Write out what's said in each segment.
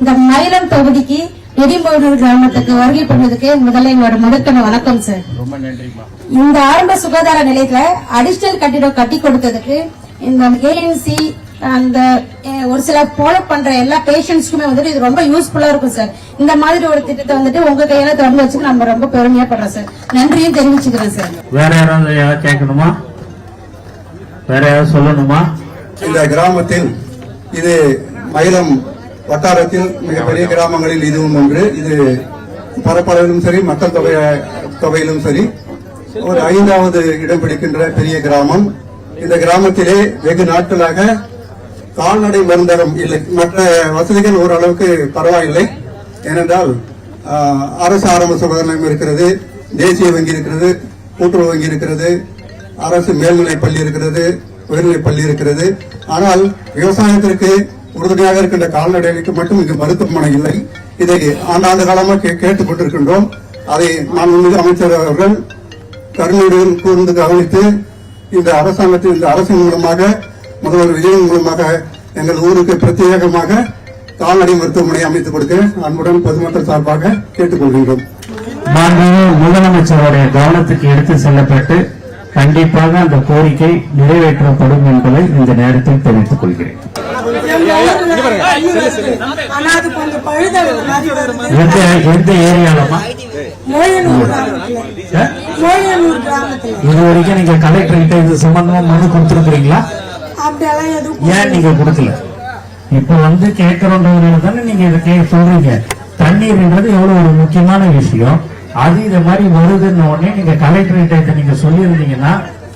இந்த மயிலம் தொகுதிக்கு நெடிமோடூர் கிராமத்துக்கு வருகை பண்ணுவதற்கு முதல்ல எங்களோட முதற்கன வணக்கம் சார். ரொம்ப நன்றிமா. இந்த ஆரம்ப சுகாதார நிலையத்துல அடிஷனல் கட்டிடம் கட்டி கொடுத்ததுக்கு இந்த ஏஎன்சி அந்த ஒரு சில ஃபாலோ பண்ற எல்லா பேஷண்ட்ஸ்க்குமே வந்துட்டு இது ரொம்ப யூஸ்ஃபுல்லா இருக்கும் சார். இந்த மாதிரி ஒரு திட்டத்தை வந்துட்டு உங்க கையில தொடர்ந்து வச்சு நம்ம ரொம்ப பெருமையா படுறோம் சார். நன்றியும் தெரிவிச்சுக்கிறேன் சார். வேற யாராவது கேட்கணுமா? வேற யாராவது சொல்லணுமா? இந்த கிராமத்தில் இது மயிலம் வட்டாரத்தில் மிகப்பெரிய கிராமங்களில் இதுவும் ஒன்று. இது பரப்பளவிலும் சரி, மக்கள் தொகையிலும் சரி ஒரு 5வது இடம் பிடிக்கின்ற பெரிய கிராமம். இந்த கிராமத்திலே வெகு நாட்களாக கால்நடை மருந்தகம் இல்லை, மற்ற வசதிகள் ஓரளவுக்கு பரவாயில்லை. ஏனென்றால் அரசு ஆரம்ப சுகாதார நிலையம் இருக்கிறது, தேசிய வங்கி இருக்கிறது, கூட்டுறவு வங்கி இருக்கிறது, அரசு மேல்நிலை பள்ளி இருக்கிறது, உயர்நிலை பள்ளி இருக்கிறது. ஆனால் விவசாயத்திற்கு உறுதுணையாக இருக்கின்ற கால்நடைகளுக்கு மட்டும் இங்கு மருத்துவமனை இல்லை. இதை ஆண்டாண்டு காலமாக கேட்டுக் கொண்டிருக்கின்றோம். அதை மாண்புமிகு அமைச்சர் அவர்கள் கருணையுடன் கூர்ந்து கவனித்து இந்த அரசாங்கத்தின் இந்த அரசின் மூலமாக முதல்வர் விஜயின் மூலமாக எங்கள் ஊருக்கு பிரத்யேகமாக கால்நடை மருத்துவமனை அமைத்துக் கொடுக்க அன்புடன் பொதுமக்கள் சார்பாக கேட்டுக் கொள்கின்றோம். முதலமைச்சருடைய கவனத்துக்கு எடுத்து செல்லப்பட்டு கண்டிப்பாக அந்த கோரிக்கை நிறைவேற்றப்படும் என்பதை இந்த நேரத்தில் தெரிவித்துக் கொள்கிறேன். எந்த ஏரியாலமா? இது வரைக்கும் நீங்க கலெக்டர் கிட்ட இது சம்பந்தமா மனு கொடுத்திருக்கிறீங்களா? ஏன் நீங்க கொடுக்கல? இப்ப கேட்கறோன்றதுனால தானே நீங்க இதை சொல்றீங்க. தண்ணீர்ன்றது எவ்வளவு ஒரு முக்கியமான விஷயம். அது இந்த மாதிரி வருதுன்னு உடனே நீங்க கலெக்டர் கிட்ட நீங்க சொல்லியிருந்தீங்கன்னா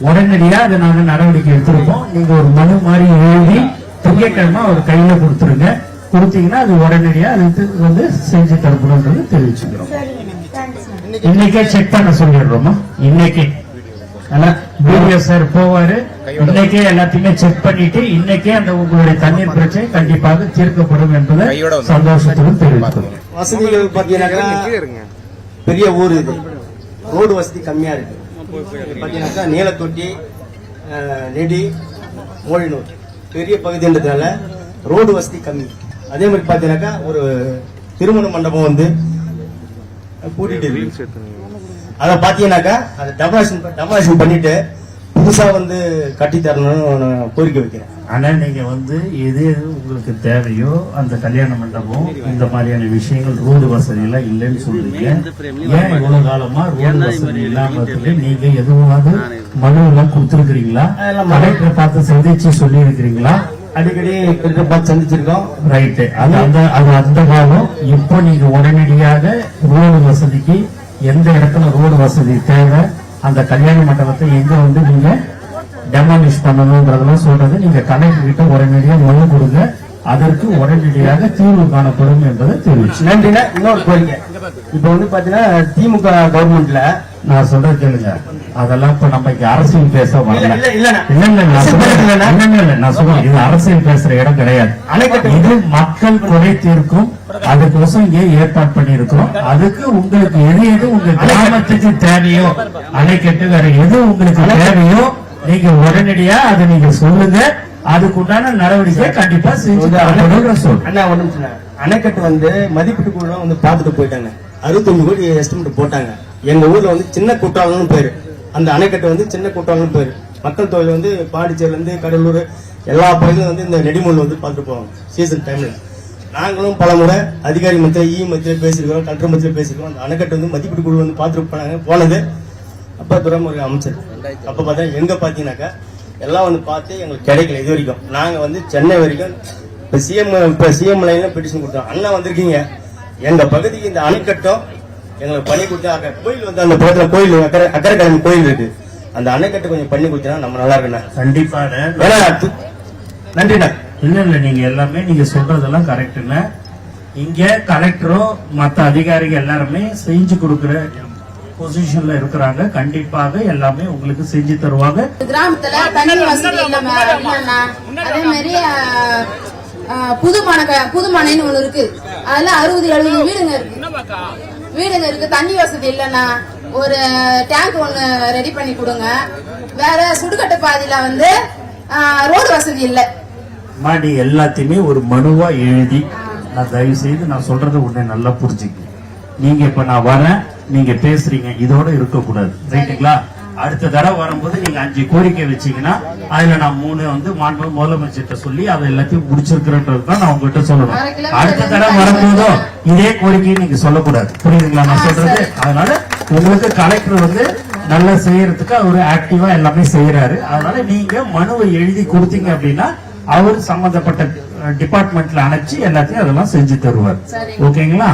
உடனடியா அதை நாங்க நடவடிக்கை எடுத்திருப்போம். நீங்க ஒரு மனு மாதிரி எழுதி திங்கட்கிழமை ஒரு கையில கொடுத்துருங்க. கொடுத்தீங்கன்னா அது உடனடியா அது செஞ்சு தரப்படும்ன்றது தெரிவிச்சுக்கிறோம். இன்னைக்கே செக் பண்ண சொல்லிடுறோமா? இன்னைக்கு சார் போவாரு. இன்னைக்கே எல்லாத்தையுமே செக் பண்ணிட்டு இன்னைக்கே அந்த உங்களுடைய தண்ணீர் பிரச்சனை கண்டிப்பாக தீர்க்கப்படும் என்பதை சந்தோஷத்துடன் தெரிவிக்கிறோம். வசதிகள் பாத்தீங்கன்னா பெரிய ஊர், இது ரோடு வசதி கம்மியா இருக்கு. பாத்தீங்கன்னாக்கா நீலத்தொட்டி, நெடி, மோழினூர் பெரிய பகுதின்றதுனால ரோடு வசதி கம்மி. அதே மாதிரி பாத்தீங்கன்னாக்கா ஒரு திருமண மண்டபம் கூட்டிட்டு அதை பாத்தீங்கன்னாக்கா அதை டெமாலிஷன் பண்ணிட்டு புதுசா கட்டி தரணும்னு கோரிக்கை வைக்கிறேன். ஆனா நீங்க எது உங்களுக்கு தேவையோ அந்த கல்யாண மண்டபம் இந்த மாதிரியான விஷயங்கள் ரோடு வசதி எல்லாம் இல்லைன்னு சொல்றீங்க. ஏன் இவ்வளவு காலமா ரோடு வசதி இல்லாம நீங்க எதுவாவது மனு எல்லாம் கொடுத்திருக்கிறீங்களா? கலெக்டரை பார்த்து சந்திச்சு சொல்லி இருக்கிறீங்களா? அடிக்கடி பார்த்து சந்திச்சிருக்கோம். ரைட்டு. அது அந்த காலம். இப்போ நீங்க உடனடியாக ரோடு வசதிக்கு எந்த இடத்துல ரோடு வசதி தேவை, அந்த கல்யாண மண்டபத்தை எங்க நீங்க டெமாலிஷ் பண்ணணும்ன்றதெல்லாம் சொல்றது. நீங்க கலெக்டர் கிட்ட உடனடியாக மனு கொடுங்க. அதற்கு உடனடியாக தீர்வு காணப்படும் என்பதை தெரிவிச்சு. நன்றினா இன்னொரு கோரிக்கை. இப்ப பாத்தீங்கன்னா திமுக கவர்மெண்ட்ல நான் சொல்றது கேளுங்க. அதெல்லாம் இப்ப நம்ம அரசியல் பேச வரல. நான் சொல்றேன் இது அரசியல் பேசுற இடம் கிடையாது. இது மக்கள் குறை தீர்க்கும். அதுக்கோசம் இங்கே ஏற்பாடு பண்ணி இருக்கிறோம். அதுக்கு உங்களுக்கு எது உங்க கிராமத்துக்கு தேவையோ அணைக்கட்டு வேற எது உங்களுக்கு தேவையோ நீங்க உடனடியா அதை நீங்க சொல்லுங்க. அதுக்குண்டான நடவடிக்கை கண்டிப்பா செஞ்சு. அணைக்கட்டு மதிப்பீட்டு குழு பாத்துட்டு போயிட்டாங்க. 65 கோடி எஸ்டிமேட் போட்டாங்க. எங்க ஊர்ல சின்ன குற்றாலம்னு பேரு. அந்த அணைக்கட்டு சின்ன குற்றாலம்னு பேரு. மக்கள் தொகை பாண்டிச்சேரியில கடலூர் எல்லா பகுதியிலும் இந்த நெடிமூல் பாத்துட்டு போவாங்க சீசன் டைம்ல. நாங்களும் பல முறை அதிகாரி மத்திய மத்தியில பேசிருக்கோம், கலெக்டர் மத்தியில பேசிருக்கோம். அந்த அணைக்கட்டு மதிப்பீட்டு குழு பாத்துட்டு போனது அப்ப துறைமுறை அமைச்சர். அப்ப பார்த்தா எங்க பாத்தீங்கன்னாக்கா எல்லாம் பார்த்து எங்களுக்கு கிடைக்கல. இது வரைக்கும் நாங்க சென்னை வரைக்கும் இப்ப சிஎம் லைன்ல பெட்டிஷன் கொடுத்தோம். அண்ணா வந்திருக்கீங்க எங்க பகுதிக்கு இந்த அணைக்கட்டும் எங்களுக்கு பண்ணி கொடுத்தா. கோயில் அந்த பக்கத்துல கோயில் அக்கரைக்கிழமை கோயில் இருக்கு. அந்த அணைக்கட்டு கொஞ்சம் பண்ணி கொடுத்தா நம்ம நல்லா இருக்குண்ணா. கண்டிப்பா நன்றிண்ணா. இல்ல நீங்க எல்லாமே நீங்க சொல்றதெல்லாம் கரெக்டுண்ணா. இங்க கலெக்டரும் மத்த அதிகாரிகள் எல்லாருமே செஞ்சு கொடுக்கிற பொசிஷன்ல இருக்கிறாங்க. கண்டிப்பாக எல்லாமே உங்களுக்கு செஞ்சு தருவாங்க. கிராமத்துல தண்ணி வசதி இல்லைன்னா அதே மாதிரி புதுமனைன்னு ஒண்ணு இருக்கு. அதுல 60-70 வீடுங்க இருக்கு. தண்ணி வசதி இல்லைன்னா ஒரு டேங்க் ஒண்ணு ரெடி பண்ணி கொடுங்க. வேற சுடுகட்ட பாதியில ரோடு வசதி இல்ல. நீ எல்லாத்தையுமே ஒரு மனுவா எழுதி நான் தயவு செய்து நான் சொல்றது உடனே நல்லா புரிஞ்சுக்க. நீங்க இப்ப நான் வரேன், நீங்க பேசுறீங்க, இதோட இருக்கக்கூடாது. ரைட்டுங்களா? அடுத்த தடவை வரும்போது நீங்க 5 கோரிக்கை வச்சீங்கன்னா அதுல நான் 3 வந்து மாண்பு முதலமைச்சர்கிட்ட சொல்லி அதை எல்லாத்தையும் முடிச்சிருக்கிறேன்றது தான் நான் உங்ககிட்ட சொல்லணும். அடுத்த தடவை வரும்போதோ இதே கோரிக்கையை நீங்க சொல்லக்கூடாது. புரியுதுங்களா நான் சொல்றது? அதனால உங்களுக்கு கலெக்டர் வந்து நல்லா செய்யறதுக்கு அவரு ஆக்டிவா எல்லாமே செய்யறாரு. அதனால நீங்க மனுவை எழுதி கொடுத்தீங்க அப்படின்னா அவர் சம்பந்தப்பட்ட டிபார்ட்மெண்ட்ல அனுப்பிச்சு எல்லாத்தையும் அதெல்லாம் செஞ்சு தருவார். ஓகேங்களா?